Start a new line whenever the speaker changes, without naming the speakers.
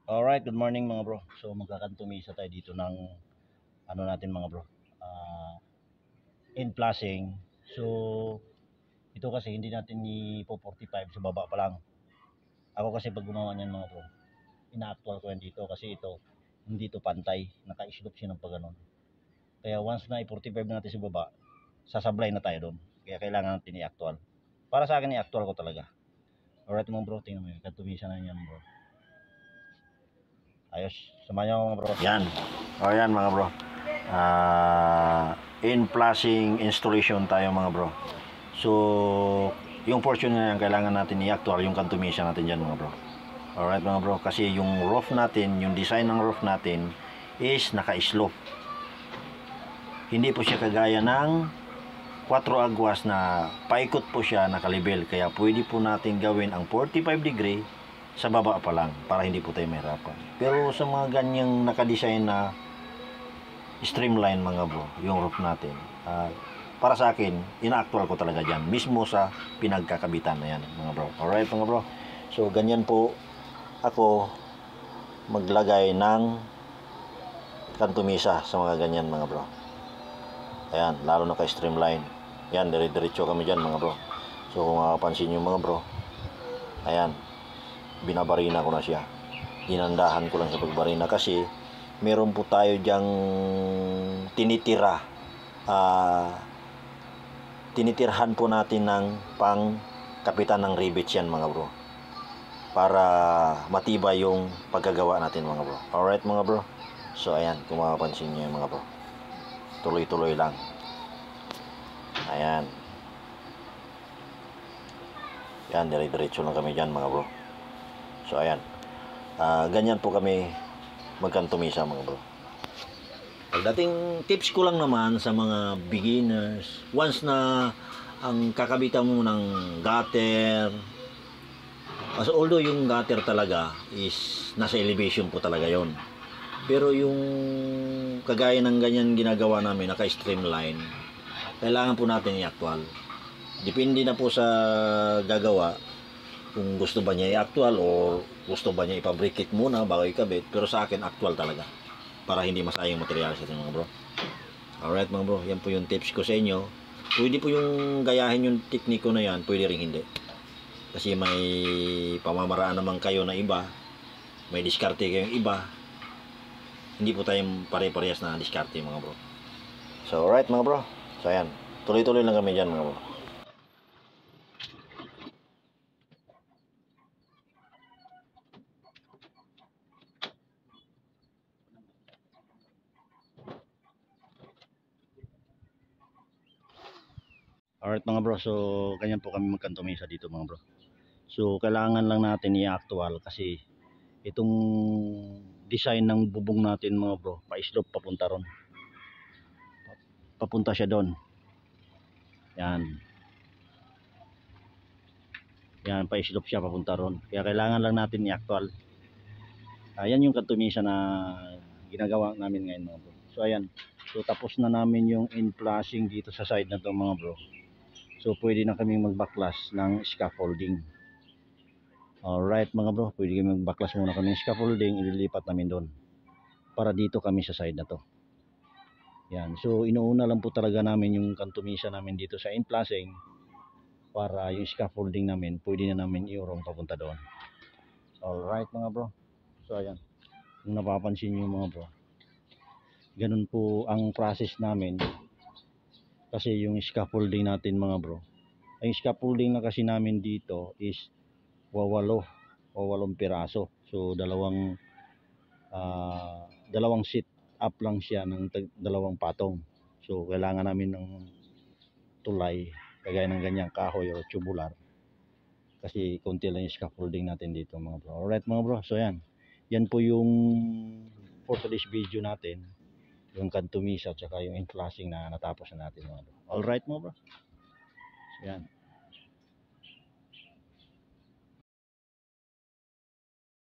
Alright, good morning mga bro. So magkakantumisa tayo dito ng ano natin mga bro. In flashing. So ito kasi hindi natin ipo 45 sa baba pa lang. Ako kasi pag gumawa niyan mga bro, ina-actual ko yan dito kasi ito hindi to pantay, naka-slope siya ng pagganon. Kaya once na i-45 natin sa baba, sasablay na tayo doon. Kaya kailangan natin i-actual. Para sa akin i-actual ko talaga. Alright mga bro, tingnan mo yun. Kantumisa na yan bro. Ayos, samahan niyo mga bro. Yan. O yan mga bro. In flashing installation tayo mga bro. So, yung portion na yan, kailangan natin i-actual yung kantumisa natin dyan mga bro. Alright mga bro, kasi yung roof natin, yung design ng roof natin is naka-slope. Hindi po siya kagaya ng 4 agwas na paikot po siya nakalibel. Kaya pwede po natin gawin ang 45 degree sa baba pa lang para hindi po tayo mahirapan. Pero sa mga ganyang nakadesign na streamline mga bro, yung roof natin, para sa akin, ina-actual ko talaga dyan mismo sa pinagkakabitan na yan mga bro. Alright mga bro, so ganyan po ako maglagay ng kantumisa sa mga ganyan mga bro. Ayan, lalo na kay streamline yan, dire-diretso kami dyan mga bro. So kung makapansin nyo mga bro, ayan, binabarina ko na siya, inandahan ko lang sa pagbarina kasi meron po tayo dyang tinitira, tinitirhan po natin ng pang kapitan ng rivets yan mga bro, para matibay yung pagkagawa natin mga bro. Alright mga bro, so ayan, kung makapansin nyo mga bro, tuloy-tuloy lang. Ayan, yan, dire-diretso lang kami dyan mga bro. So ayan, ganyan po kami magkantumisa mga bro. Pagdating tips ko lang naman sa mga beginners, once na ang kakabitan mo ng gutter, although yung gutter talaga is nasa elevation po talaga yon, pero yung kagaya ng ganyan ginagawa namin, naka-streamline, kailangan po natin i-actual. Depende na po sa gagawa, kung gusto ba niya i-actual o gusto ba niya ipabrikit muna bago ikabit. Pero sa akin, actual talaga, para hindi masayang material sa atin mga bro. Alright mga bro, yan po yung tips ko sa inyo. Pwede po yung gayahin yung tekniko na yan, pwede rin hindi. Kasi may pamamaraan naman kayo na iba, may diskarte kayong iba. Hindi po tayong pare-parehas na diskarte mga bro. So alright mga bro, so ayan, tuloy-tuloy lang kami dyan mga bro. Alright mga bro, so ganyan po kami magkantumisa dito mga bro. So kailangan lang natin i-actual kasi itong design ng bubong natin mga bro, pa-slope papunta ron. Papunta siya doon. Yan. Yan, pa-slope siya papunta ron. Kaya kailangan lang natin i-actual. Ayan yung kantumisa na ginagawa namin ngayon mga bro. So ayan. So tapos na namin yung in-flashing dito sa side na to mga bro. So pwede na kaming mag-backlash ng scaffolding. Alright mga bro, pwede kami mag-backlash muna kami ng scaffolding, ililipat namin doon. Para dito kami sa side na to. Yan, so inuuna lang po talaga namin yung kantumisa namin dito sa in-flashing para yung scaffolding namin, pwede na namin iurong papunta doon. Alright mga bro, so ayan, kung napapansin nyo mga bro, ganun po ang process namin. Kasi yung scaffolding natin mga bro, ang scaffolding na kasi namin dito is wawalong piraso. So dalawang seat up lang siya ng dalawang patong. So kailangan namin ng tulay kagaya ng ganyang kahoy o tubular kasi konti lang yung scaffolding natin dito mga bro. Alright mga bro, so yan po yung for today's video natin, yung kantumisa at saka yung in-flashing na natapos na natin mga bro. Alright mga bro, so yan.